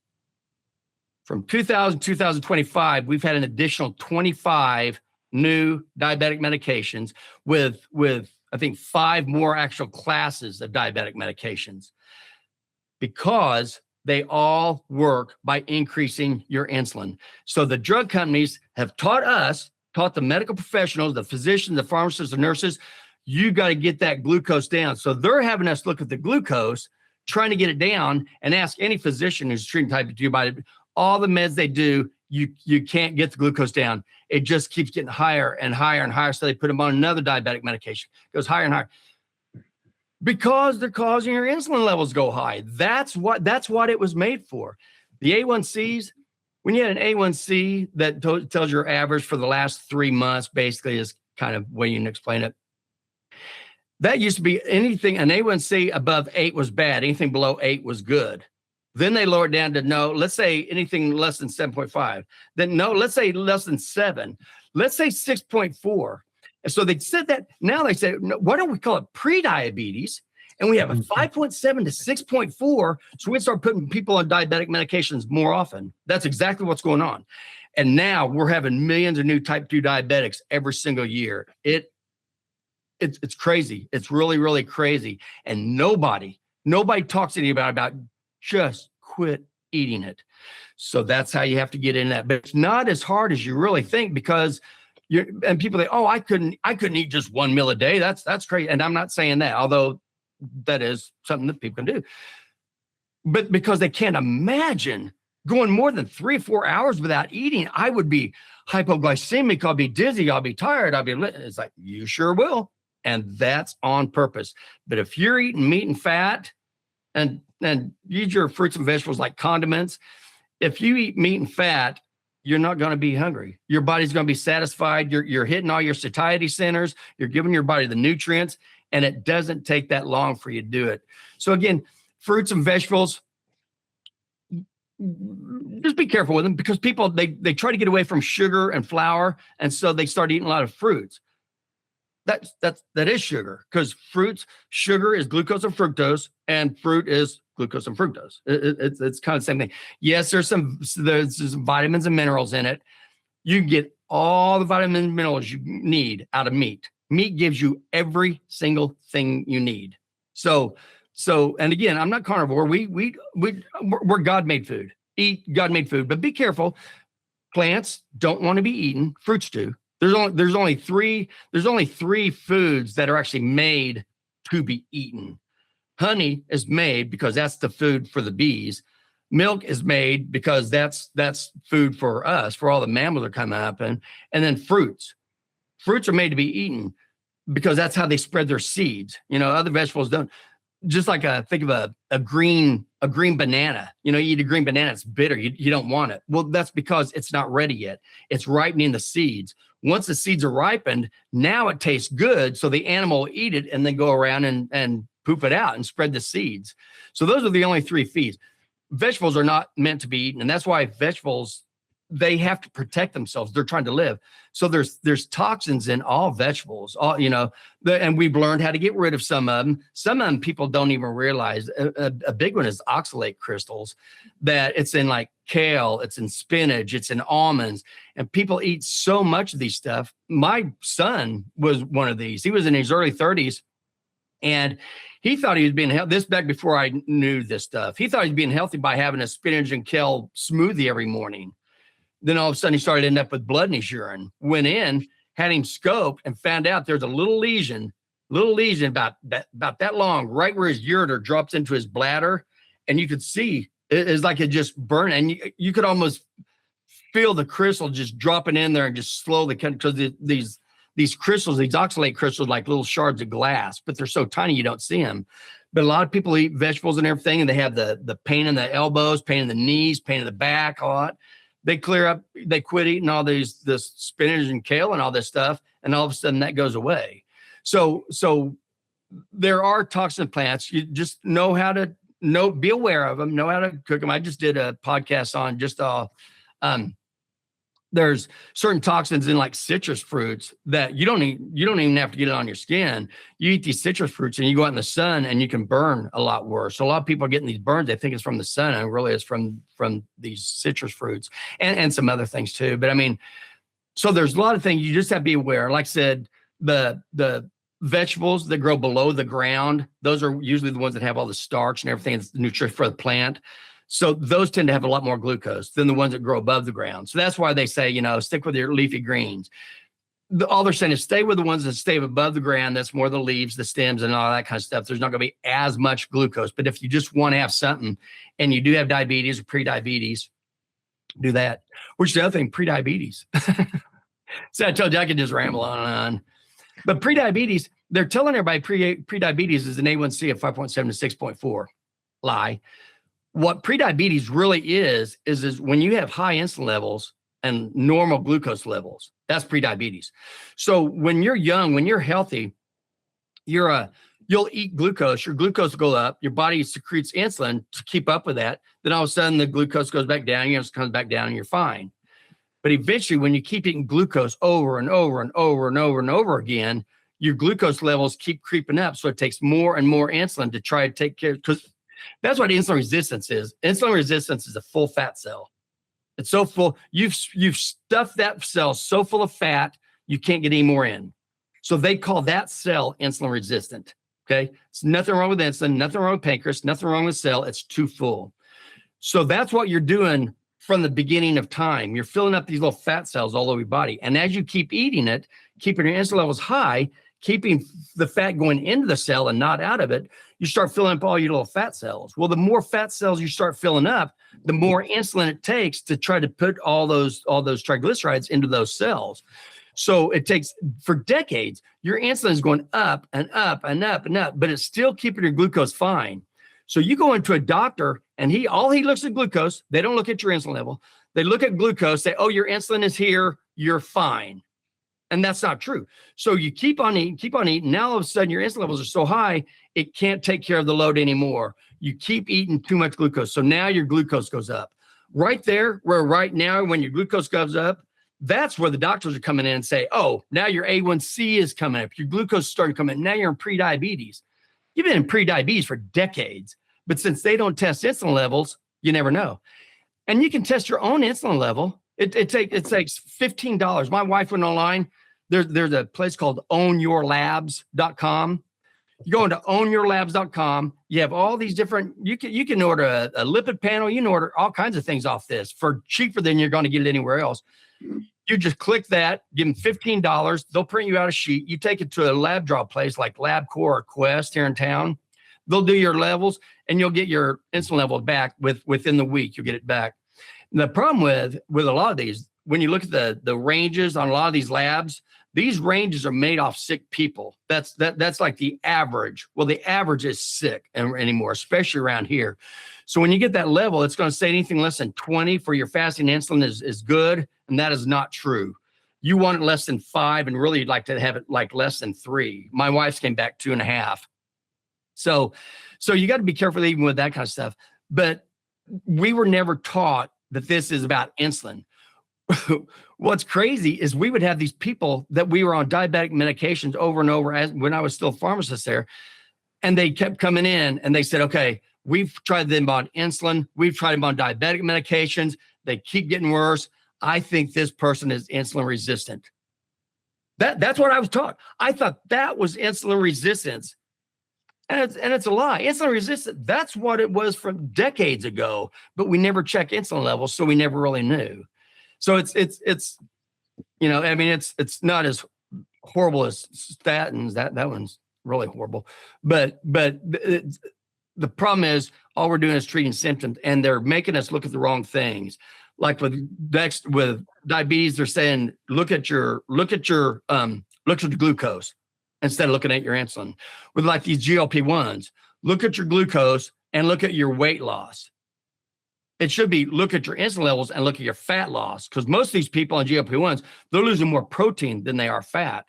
From 2000 to 2025, we've had an additional 25 new diabetic medications with I think 5 more actual classes of diabetic medications, because they all work by increasing your insulin. So the drug companies have taught the medical professionals, the physicians, the pharmacists, the nurses, you got to get that glucose down. So they're having us look at the glucose, trying to get it down, and ask any physician who's treating type 2 diabetes, all the meds they do, you can't get the glucose down. It just keeps getting higher and higher and higher. So they put them on another diabetic medication. It goes higher and higher, because they're causing your insulin levels go high. That's what it was made for. The A1Cs, when you had an A1C that tells your average for the last 3 months, basically is kind of way you can explain it. That used to be anything, an A1C above 8 was bad. Anything below 8 was good. Then they lowered down to no, let's say anything less than 7.5. Then no, let's say less than 7. Let's say 6.4. And so they said that, now they say, no, why don't we call it pre-diabetes? And we have a 5.7 to 6.4. So we start putting people on diabetic medications more often. That's exactly what's going on. And now we're having millions of new type 2 diabetics every single year. It's crazy. It's really, really crazy. And nobody talks to anybody about just quit eating it. So that's how you have to get in that. But it's not as hard as you really think, because and people say, oh, I couldn't eat just 1 meal a day. That's crazy. And I'm not saying that, although that is something that people can do. But because they can't imagine going more than 3 or 4 hours without eating, I would be hypoglycemic. I'll be dizzy. I'll be tired. It's like, you sure will. And that's on purpose. But if you're eating meat and fat and use your fruits and vegetables like condiments, if you eat meat and fat, you're not going to be hungry. Your body's going to be satisfied. You're hitting all your satiety centers. You're giving your body the nutrients, and it doesn't take that long for you to do it. So again, fruits and vegetables, just be careful with them, because people, they try to get away from sugar and flour, and so they start eating a lot of fruits. That is sugar, because sugar is glucose and fructose, and fruit is glucose and fructose. It's kind of the same thing. Yes, there's some vitamins and minerals in it. You can get all the vitamins and minerals you need out of meat. Meat gives you every single thing you need. So, and again, I'm not carnivore. We're God-made food. Eat God-made food, but be careful. Plants don't want to be eaten. Fruits do. There's only three foods that are actually made to be eaten. Honey is made because that's the food for the bees. Milk is made because that's food for us, for all the mammals that come up. And then fruits are made to be eaten because that's how they spread their seeds. Other vegetables don't. Just like think of a green banana. You eat a green banana, it's bitter. You don't want it. Well, that's because it's not ready yet. It's ripening the seeds. Once the seeds are ripened, now it tastes good. So the animal will eat it and then go around and poop it out and spread the seeds. So those are the only 3 feeds. Vegetables are not meant to be eaten. And that's why vegetables, they have to protect themselves. They're trying to live. So there's toxins in all vegetables, and we've learned how to get rid of some of them. Some of them people don't even realize. A big one is oxalate crystals, that it's in like kale, it's in spinach, it's in almonds, and people eat so much of these stuff. My son was one of these. He was in his early 30s, and he thought he was being healthy. This back before I knew this stuff. He thought he was being healthy by having a spinach and kale smoothie every morning. Then all of a sudden he started ending up with blood in his urine. Went in, had him scoped, and found out there's a little lesion about that long, right where his ureter drops into his bladder. And you could see it's like it just burned. And you could almost feel the crystal just dropping in there and just slowly, because these crystals, these oxalate crystals, like little shards of glass, but they're so tiny you don't see them. But a lot of people eat vegetables and everything, and they have the pain in the elbows, pain in the knees, pain in the back a lot. They clear up, they quit eating all this spinach and kale and all this stuff, and all of a sudden that goes away. So there are toxin plants. You just know how to be aware of them, know how to cook them. I just did a podcast on just there's certain toxins in like citrus fruits that you don't even have to get it on your skin. You eat these citrus fruits and you go out in the sun and you can burn a lot worse. So a lot of people are getting these burns. They think it's from the sun, and really it's from these citrus fruits and some other things too. But I mean, So there's a lot of things you just have to be aware. Like I said, the vegetables that grow below the ground, those are usually the ones that have all the starch and everything that's nutritious for the plant. So those tend to have a lot more glucose than the ones that grow above the ground. So that's why they say, stick with your leafy greens. All they're saying is stay with the ones that stay above the ground. That's more the leaves, the stems, and all that kind of stuff. There's not going to be as much glucose. But if you just want to have something and you do have diabetes or pre-diabetes, do that. Which is the other thing, pre-diabetes. So I told you I could just ramble on and on. But pre-diabetes, they're telling everybody pre-diabetes is an A1C of 5.7 to 6.4. Lie. What pre-diabetes really is when you have high insulin levels and normal glucose levels, that's pre-diabetes. So when you're young, when you're healthy, you'll eat glucose, your glucose will go up, your body secretes insulin to keep up with that. Then all of a sudden the glucose goes back down, it comes back down and you're fine. But eventually when you keep eating glucose over and over and over and over and over again, your glucose levels keep creeping up. So it takes more and more insulin to try to take care, because that's what insulin resistance is. Insulin resistance is a full fat cell. It's so full, you've stuffed that cell so full of fat, you can't get any more in. So they call that cell insulin resistant. Okay. It's nothing wrong with insulin, nothing wrong with pancreas, nothing wrong with cell. It's too full. So that's what you're doing from the beginning of time. You're filling up these little fat cells all over your body. And as you keep eating it, keeping your insulin levels high, keeping the fat going into the cell and not out of it, you start filling up all your little fat cells. Well, the more fat cells you start filling up, the more insulin it takes to try to put all those triglycerides into those cells. So it takes, for decades, your insulin is going up and up and up and up, but it's still keeping your glucose fine. So you go into a doctor and he looks at glucose. They don't look at your insulin level. They look at glucose, say, oh, your insulin is here, you're fine. And that's not true. So you keep on eating. Now all of a sudden your insulin levels are so high, it can't take care of the load anymore. You keep eating too much glucose. So now your glucose goes up. Right there, where right now when your glucose goes up, that's where the doctors are coming in and say, oh, now your A1C is coming up. Your glucose is starting to come in. Now you're in pre-diabetes. You've been in pre-diabetes for decades. But since they don't test insulin levels, you never know. And you can test your own insulin level. It takes $15. My wife went online. There's a place called ownyourlabs.com. You go into ownyourlabs.com. You have all these different, you can order a lipid panel. You can order all kinds of things off this for cheaper than you're going to get it anywhere else. You just click that, give them $15. They'll print you out a sheet. You take it to a lab draw place like LabCorp or Quest here in town. They'll do your levels and you'll get your insulin level back within the week. You'll get it back. And the problem with a lot of these, when you look at the ranges on a lot of these labs, these ranges are made off sick people. That's like the average. Well, the average is sick anymore, especially around here. So when you get that level, it's going to say anything less than 20 for your fasting insulin is good. And that is not true. You want it less than 5 and really like to have it like less than 3. My wife's came back 2.5. So you got to be careful even with that kind of stuff. But we were never taught that this is about insulin. What's crazy is we would have these people that we were on diabetic medications over and over when I was still a pharmacist there. And they kept coming in and they said, okay, we've tried them on insulin. We've tried them on diabetic medications. They keep getting worse. I think this person is insulin resistant. That's what I was taught. I thought that was insulin resistance. And it's a lie. Insulin resistant, that's what it was from decades ago, but we never checked insulin levels, so we never really knew. So it's I mean, it's not as horrible as statins. That one's really horrible. But the problem is all we're doing is treating symptoms, and they're making us look at the wrong things. Like with diabetes, they're saying look at your glucose instead of looking at your insulin. With like these GLP-1s, look at your glucose and look at your weight loss. It should be look at your insulin levels and look at your fat loss, because most of these people on GLP-1s, they're losing more protein than they are fat,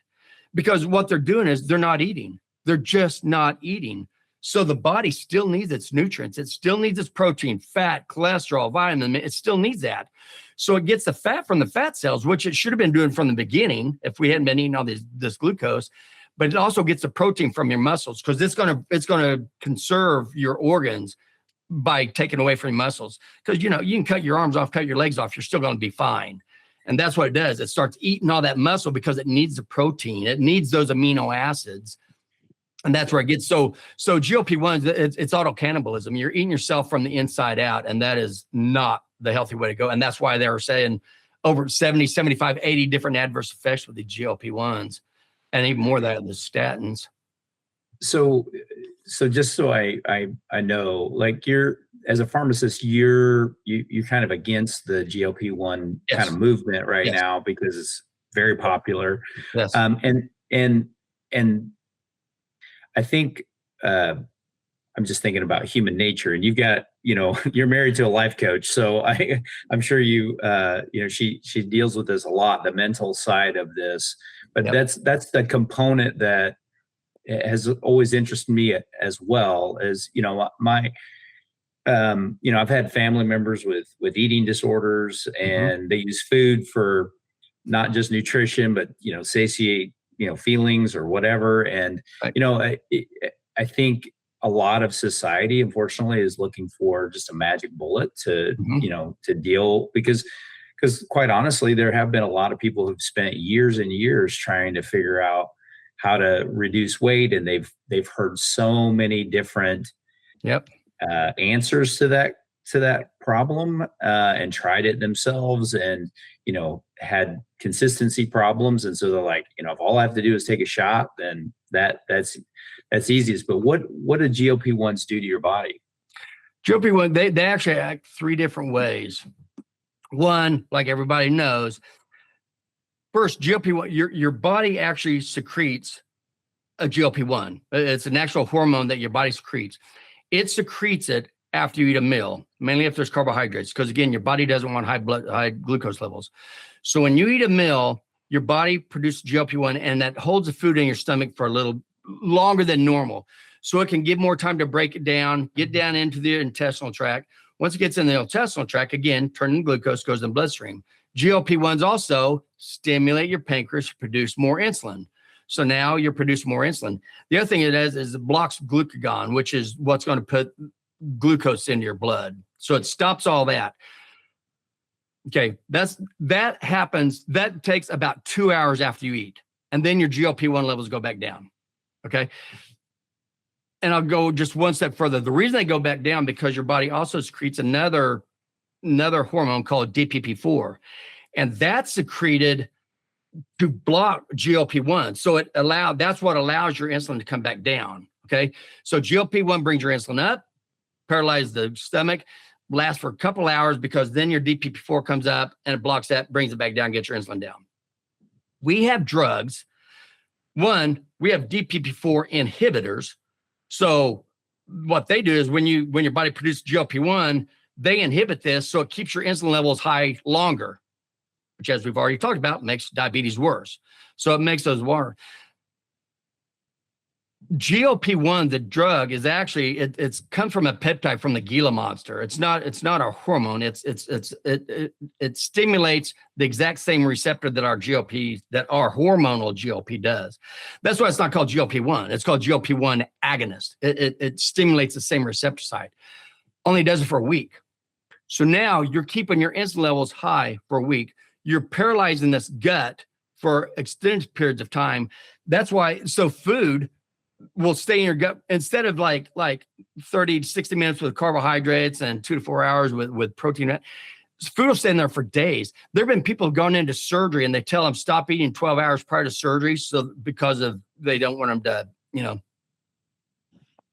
because what they're doing is they're not eating. They're just not eating. So the body still needs its nutrients. It still needs its protein, fat, cholesterol, vitamin. It still needs that. So it gets the fat from the fat cells, which it should have been doing from the beginning if we hadn't been eating all this glucose. But it also gets the protein from your muscles, because it's gonna conserve your organs by taking away from your muscles. Because you can cut your arms off, cut your legs off, you're still going to be fine. And that's what it does. It starts eating all that muscle because it needs the protein. It needs those amino acids. And that's where it gets so GLP-1s, it's auto cannibalism. You're eating yourself from the inside out, and that is not the healthy way to go. And that's why they were saying over 70, 75, 80 different adverse effects with the GLP-1s, and even more than the statins. So just so I know, like, you're, as a pharmacist, you're kind of against the GLP-1 Yes. kind of movement right Yes. now because it's very popular. Yes. And I think I'm just thinking about human nature, and you've got, you're married to a life coach, so I'm sure she deals with this a lot, the mental side of this. But Yep. that's the component that has always interested me as well. As I've had family members with eating disorders, and they use food for not just nutrition, but satiate feelings or whatever. And Right. I think a lot of society, unfortunately, is looking for just a magic bullet to to deal, because quite honestly, there have been a lot of people who've spent years and years trying to figure out how to reduce weight, and they've heard so many different Yep. answers to that problem, and tried it themselves, and had consistency problems. And so they're like, if all I have to do is take a shot, then that's easiest. But what do GLP-1s do to your body? GLP-1, they actually act three different ways. One, like everybody knows, first, GLP-1, your body actually secretes a GLP-1. It's an actual hormone that your body secretes. It secretes it after you eat a meal, mainly if there's carbohydrates, because again, your body doesn't want high glucose levels. So when you eat a meal, your body produces GLP-1, and that holds the food in your stomach for a little longer than normal. So it can give more time to break it down, get down into the intestinal tract. Once it gets in the intestinal tract, again, turning glucose, goes in the bloodstream. GLP-1s also stimulate your pancreas to produce more insulin. So now you're producing more insulin. The other thing it does is it blocks glucagon, which is what's going to put glucose into your blood. So it stops all that. Okay, that happens. That takes about 2 hours after you eat, and then your GLP-1 levels go back down. Okay. And I'll go just one step further. The reason they go back down, because your body also secretes another hormone called DPP-4, and that's secreted to block GLP-1. So that's what allows your insulin to come back down. Okay. So GLP-1 brings your insulin up, paralyzes the stomach, lasts for a couple hours, because then your DPP-4 comes up and it blocks that, brings it back down, gets your insulin down. We have drugs. One, we have DPP-4 inhibitors. So what they do is when your body produces GLP-1, they inhibit this, so it keeps your insulin levels high longer, which, as we've already talked about, makes diabetes worse. So it makes those worse. GLP-1, the drug, is actually it's come from a peptide from the Gila monster. It's not a hormone. It stimulates the exact same receptor that our hormonal GLP does. That's why it's not called GLP-1. It's called GLP-1 agonist. It stimulates the same receptor site. Only does it for a week. So now you're keeping your insulin levels high for a week. You're paralyzing this gut for extended periods of time. That's why. So food will stay in your gut instead of like 30 to 60 minutes with carbohydrates and 2 to 4 hours with protein. Food will stay in there for days. There have been people who've gone into surgery and they tell them stop eating 12 hours prior to surgery. So because they don't want them to,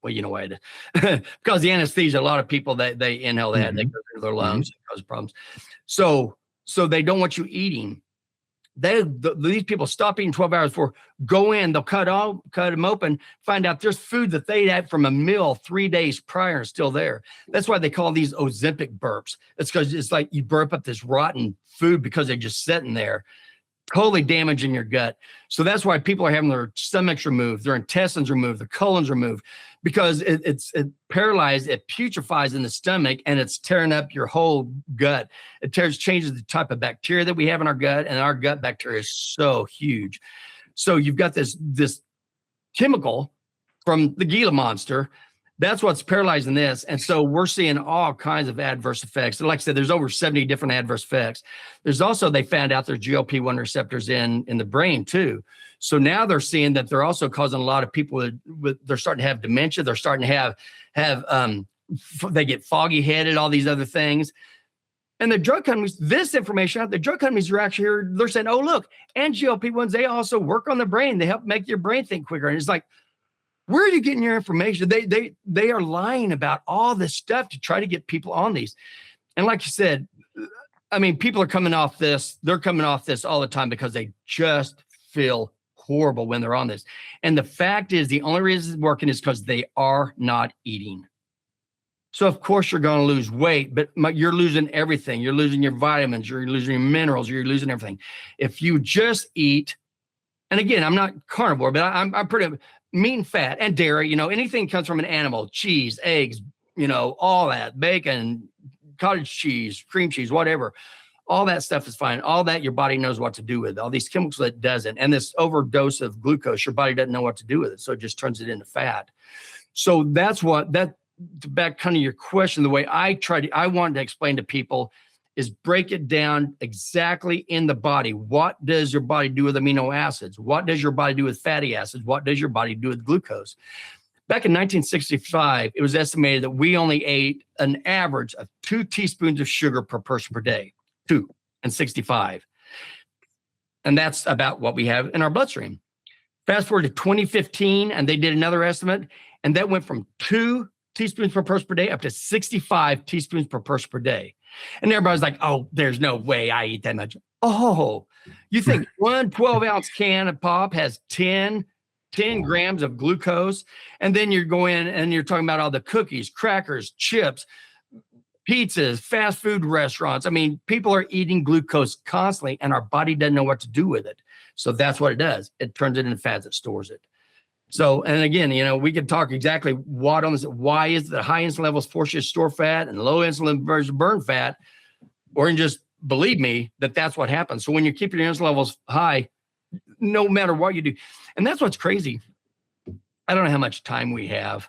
why because the anesthesia, a lot of people they inhale that, they go through their lungs, it causes problems. So they don't want you eating. These people stop eating 12 hours before, go in, they'll cut them open, find out there's food that they had from a meal 3 days prior and still there. That's why they call these Ozempic burps. It's because it's like you burp up this rotten food because they're just sitting there, totally damaging your gut. So that's why people are having their stomachs removed, their intestines removed, their colons removed, because it paralyzed, it putrefies in the stomach, and it's tearing up your whole gut. It changes the type of bacteria that we have in our gut, and our gut bacteria is so huge. So you've got this chemical from the Gila monster That's what's paralyzing this. And so we're seeing all kinds of adverse effects. And like I said, there's over 70 different adverse effects. There's also, they found out there's GLP-1 receptors in the brain too. So now they're seeing that they're also causing a lot of people they're starting to have dementia. They're starting to they get foggy headed, all these other things. And the drug companies, this information out, the drug companies are actually, they're saying, oh, look, and GLP-1s, they also work on the brain. They help make your brain think quicker. And it's like, where are you getting your information? They are lying about all this stuff to try to get people on these. And like you said, I mean, people are coming off this. They're coming off this all the time because they just feel horrible when they're on this. And the fact is, the only reason it's working is because they are not eating. So of course you're going to lose weight, but you're losing everything. You're losing your vitamins, you're losing your minerals, you're losing everything. If you just eat, and again, I'm not carnivore, but I'm pretty meat and fat and dairy, anything comes from an animal, cheese, eggs, all that, bacon, cottage cheese, cream cheese, whatever. All that stuff is fine. All that your body knows what to do with. All these chemicals that doesn't. And this overdose of glucose, your body doesn't know what to do with it. So it just turns it into fat. So that's to back kind of your question, the way I wanted to explain to people is break it down exactly in the body. What does your body do with amino acids? What does your body do with fatty acids? What does your body do with glucose? Back in 1965, it was estimated that we only ate an average of 2 teaspoons of sugar per person per day, 2 and 65. And that's about what we have in our bloodstream. Fast forward to 2015, and they did another estimate, and that went from 2 teaspoons per person per day up to 65 teaspoons per person per day. And everybody's like, oh, there's no way I eat that much. Oh, you think one 12-ounce can of pop has 10 grams of glucose? And then you go in and you're talking about all the cookies, crackers, chips, pizzas, fast food restaurants. I mean, people are eating glucose constantly and our body doesn't know what to do with it. So that's what it does. It turns it into fat, it stores it. So, and again, we could talk exactly what on this, why is the high insulin levels force you to store fat and low insulin versus burn fat, or you can just believe me that that's what happens. So when you keep your insulin levels high, no matter what you do, and that's what's crazy. I don't know how much time we have.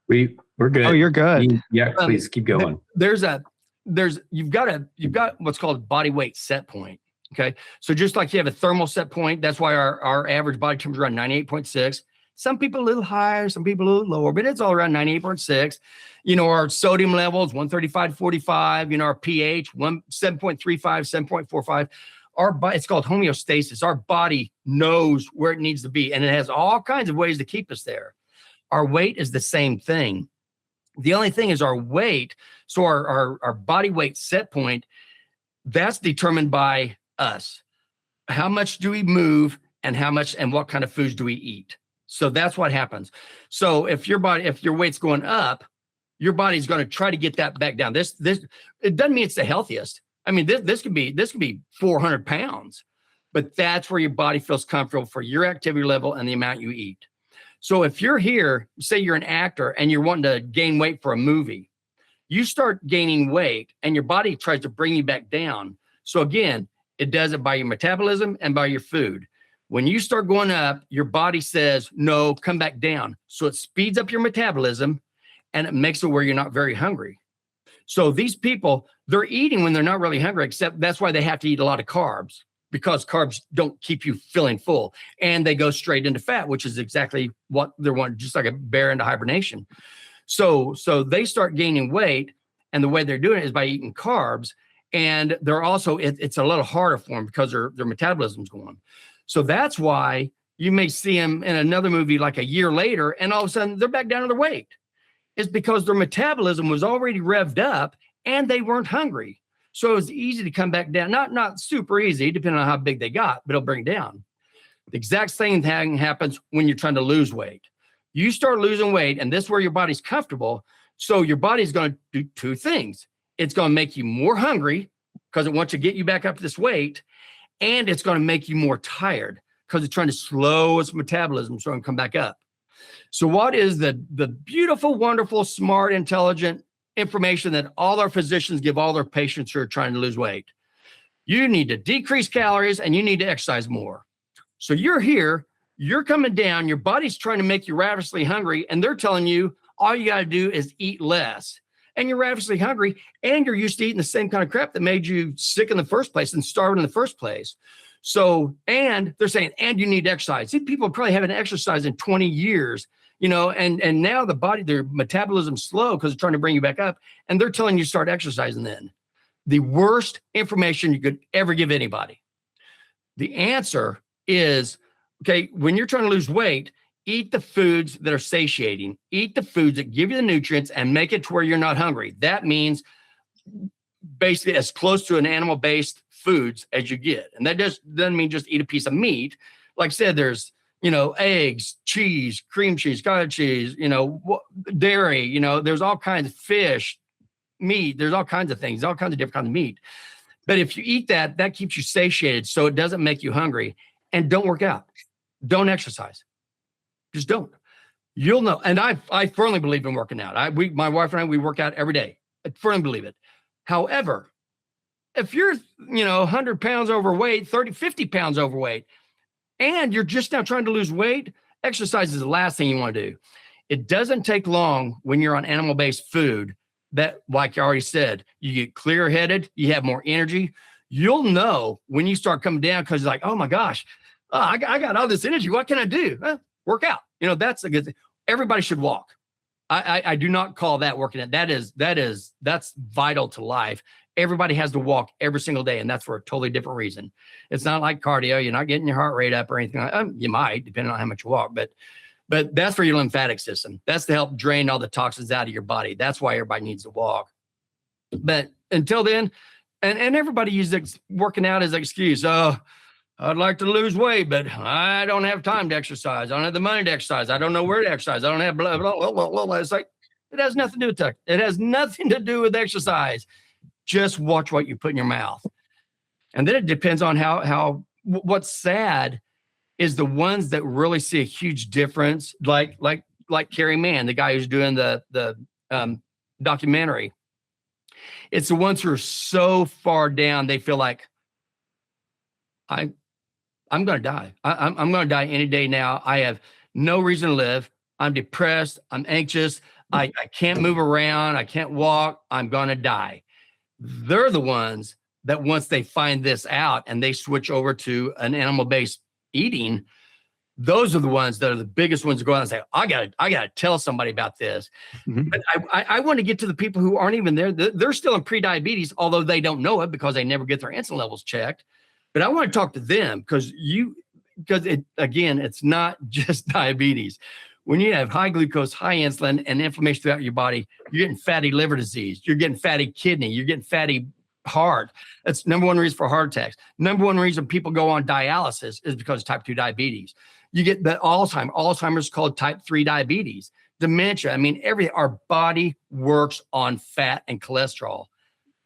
We're good. Oh, you're good. Yeah, please keep going. You've got what's called body weight set point. Okay. So just like you have a thermal set point, that's why our average body temperature is around 98.6. Some people a little higher, some people a little lower, but it's all around 98.6. Our sodium levels, 135 to 45, our pH, 7.35, 7.45. It's called homeostasis. Our body knows where it needs to be, and it has all kinds of ways to keep us there. Our weight is the same thing. The only thing is our weight, so our body weight set point, that's determined by us. How much do we move and how much and what kind of foods do we eat? So that's what happens. So if your weight's going up, your body's going to try to get that back down. This it doesn't mean it's the healthiest. I mean, this could be 400 pounds, but that's where your body feels comfortable for your activity level and the amount you eat. So if you're here, say you're an actor and you're wanting to gain weight for a movie, you start gaining weight and your body tries to bring you back down. So again, it does it by your metabolism and by your food. When you start going up, your body says, no, come back down. So it speeds up your metabolism and it makes it where you're not very hungry. So these people, they're eating when they're not really hungry, except that's why they have to eat a lot of carbs, because carbs don't keep you feeling full. And they go straight into fat, which is exactly what they're wanting, just like a bear into hibernation. So they start gaining weight, and the way they're doing it is by eating carbs. And they're also, it's a little harder for them because their metabolism's going. So that's why you may see them in another movie like a year later, and all of a sudden they're back down to their weight. It's because their metabolism was already revved up and they weren't hungry. So it was easy to come back down. Not super easy, depending on how big they got, but it'll bring it down. The exact same thing happens when you're trying to lose weight. You start losing weight, and this is where your body's comfortable. So your body's going to do 2 things. It's going to make you more hungry because it wants to get you back up to this weight. And it's going to make you more tired because it's trying to slow its metabolism so it can come back up. So what is the beautiful, wonderful, smart, intelligent information that all our physicians give all their patients who are trying to lose weight? You need to decrease calories and you need to exercise more. So you're here, you're coming down, your body's trying to make you ravenously hungry, and they're telling you all you got to do is eat less. And you're ravenously hungry, and you're used to eating the same kind of crap that made you sick in the first place and starving in the first place. So, and they're saying, and you need exercise. See, people probably haven't exercised in 20 years, and now the body, their metabolism's slow because they're trying to bring you back up, and they're telling you start exercising then. The worst information you could ever give anybody. The answer is, okay, when you're trying to lose weight, eat the foods that are satiating, eat the foods that give you the nutrients and make it to where you're not hungry. That means basically as close to an animal-based foods as you get. And that just doesn't mean just eat a piece of meat. Like I said, there's, eggs, cheese, cream cheese, cottage cheese, dairy, there's all kinds of fish, meat, there's all kinds of things, all kinds of different kinds of meat. But if you eat that, that keeps you satiated so it doesn't make you hungry. And don't work out. Don't exercise. Just don't. You'll know. And I firmly believe in working out. My wife and I, we work out every day. I firmly believe it. However, if you're, 100 pounds overweight, 50 pounds overweight, and you're just now trying to lose weight, exercise is the last thing you want to do. It doesn't take long when you're on animal-based food that, like I already said, you get clear-headed, you have more energy. You'll know when you start coming down because you're like, oh my gosh, I got all this energy. What can I do? Work out. That's a good thing. Everybody should walk. I do not call that working out. That's vital to life. Everybody has to walk every single day, and that's for a totally different reason. It's not like cardio. You're not getting your heart rate up or anything. You might, depending on how much you walk, but that's for your lymphatic system. That's to help drain all the toxins out of your body. That's why everybody needs to walk. But until then, and everybody uses working out as an excuse. Oh, I'd like to lose weight, but I don't have time to exercise. I don't have the money to exercise. I don't know where to exercise. I don't have blah, blah, blah, blah, blah. It's like, it has nothing to do with that. It has nothing to do with exercise. Just watch what you put in your mouth. And then it depends on how what's sad is the ones that really see a huge difference, like Carrie Mann, the guy who's doing the documentary. It's the ones who are so far down, they feel like, I'm going to die. I'm going to die any day now. I have no reason to live. I'm depressed. I'm anxious. I can't move around. I can't walk. I'm going to die. They're the ones that once they find this out and they switch over to an animal-based eating, those are the ones that are the biggest ones to go out and say, I got to tell somebody about this. Mm-hmm. But I want to get to the people who aren't even there. They're still in pre-diabetes, although they don't know it because they never get their insulin levels checked. But I want to talk to them because it's not just diabetes. When you have high glucose, high insulin, and inflammation throughout your body, you're getting fatty liver disease. You're getting fatty kidney. You're getting fatty heart. That's number one reason for heart attacks. Number one reason people go on dialysis is because of type 2 diabetes. You get the Alzheimer's called type 3 diabetes. Dementia. Our body works on fat and cholesterol.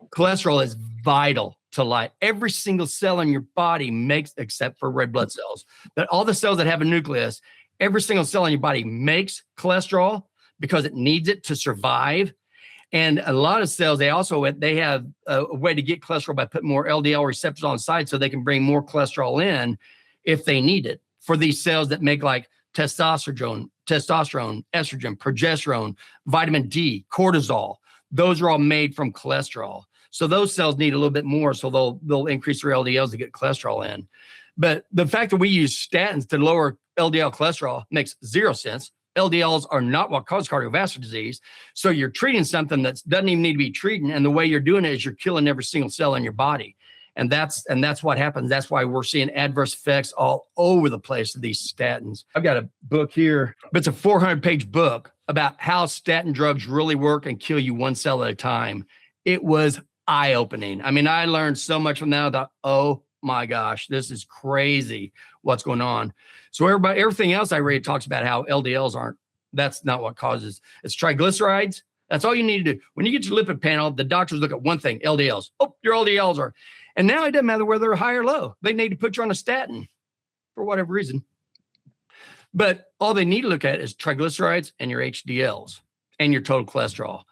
Cholesterol is vital to life. Every single cell in your body makes, except for red blood cells, but all the cells that have a nucleus, every single cell in your body makes cholesterol because it needs it to survive. And a lot of cells, they have a way to get cholesterol by putting more LDL receptors on the side so they can bring more cholesterol in if they need it. For these cells that make like testosterone, estrogen, progesterone, vitamin D, cortisol, those are all made from cholesterol. So those cells need a little bit more, so they'll increase their LDLs to get cholesterol in. But the fact that we use statins to lower LDL cholesterol makes zero sense. LDLs are not what cause cardiovascular disease. So you're treating something that doesn't even need to be treated. And the way you're doing it is you're killing every single cell in your body. And that's what happens. That's why we're seeing adverse effects all over the place of these statins. I've got a book here, but it's a 400-page book about how statin drugs really work and kill you one cell at a time. It was eye-opening. I learned so much from that. I thought, oh my gosh, this is crazy what's going on. So everything else I read talks about how LDLs that's not what causes. It's triglycerides. That's all you need to do. When you get your lipid panel, the doctors look at one thing, LDLs. Oh, your LDLs are. And now it doesn't matter whether they're high or low. They need to put you on a statin for whatever reason. But all they need to look at is triglycerides and your HDLs and your total cholesterol.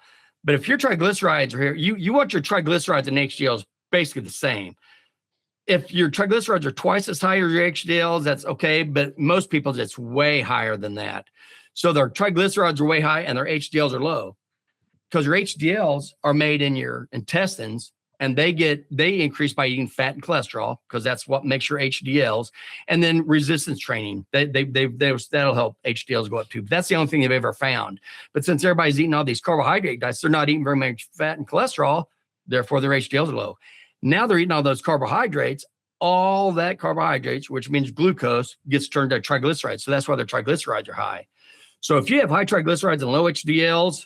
But if your triglycerides are here, you want your triglycerides and HDLs basically the same. If your triglycerides are twice as high as your HDLs, that's okay. But most people's, it's way higher than that. So their triglycerides are way high and their HDLs are low, because your HDLs are made in your intestines, and they increase by eating fat and cholesterol, because that's what makes your HDLs. And then resistance training, that'll help HDLs go up too. But that's the only thing they've ever found. But since everybody's eating all these carbohydrate diets, they're not eating very much fat and cholesterol, therefore their HDLs are low. Now they're eating all those carbohydrates. All that carbohydrates, which means glucose, gets turned to triglycerides. So that's why their triglycerides are high. So if you have high triglycerides and low HDLs,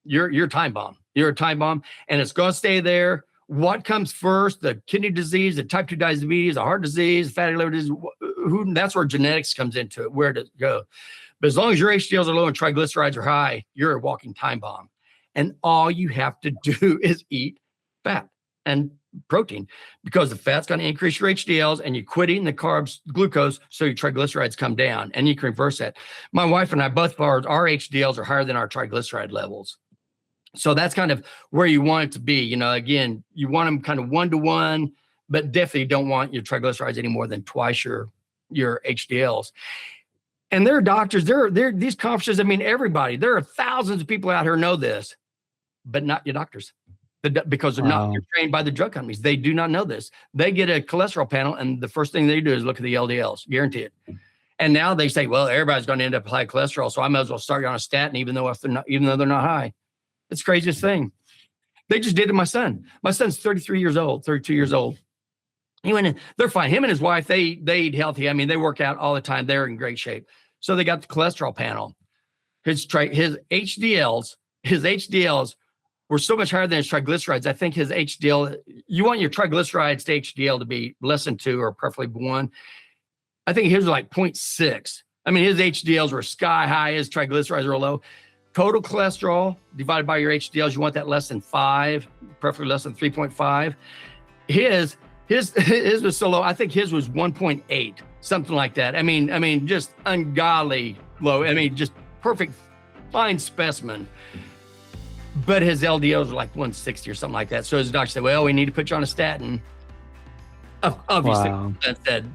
you're a time bomb. You're a time bomb, and it's going to stay there. What comes first? The kidney disease, the type 2 diabetes, the heart disease, fatty liver disease. That's where genetics comes into it, where to go. But as long as your HDLs are low and triglycerides are high, you're a walking time bomb. And all you have to do is eat fat and protein, because the fat's going to increase your HDLs, and you quit eating the carbs, glucose, so your triglycerides come down, and you can reverse that. My wife and I, both our HDLs are higher than our triglyceride levels. So that's kind of where you want it to be. You know, again, you want them kind of 1-to-1, but definitely don't want your triglycerides any more than twice your HDLs. And there are doctors, there are these conferences. I mean, everybody, there are thousands of people out here know this, but not your doctors, because they're not trained by the drug companies. They do not know this. They get a cholesterol panel, and the first thing they do is look at the LDLs, guarantee it. And now they say, well, everybody's going to end up with high cholesterol, so I might as well start you on a statin, even though they're not high. It's the craziest thing. They just did it to my son. My son's 32 years old. He went in, they're fine. Him and his wife, they eat healthy. I mean, they work out all the time. They're in great shape. So they got the cholesterol panel. His HDLs were so much higher than his triglycerides. I think his HDL, you want your triglycerides to HDL to be less than 2 or preferably 1. I think his was like 0.6. I mean, his HDLs were sky high. His triglycerides were low. Total cholesterol divided by your HDLs, you want that less than 5, preferably less than 3.5. His was so low. I think his was 1.8, something like that. I mean, just ungodly low. I mean, just perfect, fine specimen. But his LDLs were like 160 or something like that. So his doctor said, well, we need to put you on a statin. Obviously, I said,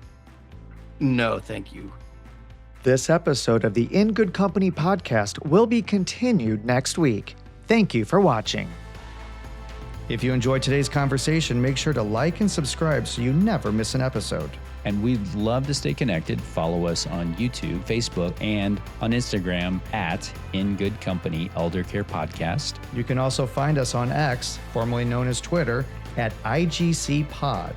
no, thank you. This episode of the In Good Company podcast will be continued next week. Thank you for watching. If you enjoyed today's conversation, make sure to like and subscribe so you never miss an episode. And we'd love to stay connected. Follow us on YouTube, Facebook, and on Instagram at In Good Company Elder Care Podcast. You can also find us on X, formerly known as Twitter, at IGC Pod,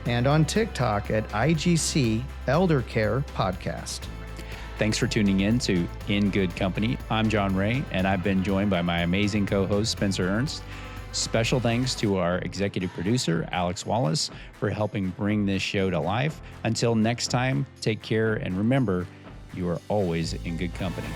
and on TikTok at IGC Elder Care Podcast. Thanks for tuning in to In Good Company. I'm John Ray, and I've been joined by my amazing co-host, Spencer Ernst. Special thanks to our executive producer, Alex Wallace, for helping bring this show to life. Until next time, take care, and remember, you are always in good company.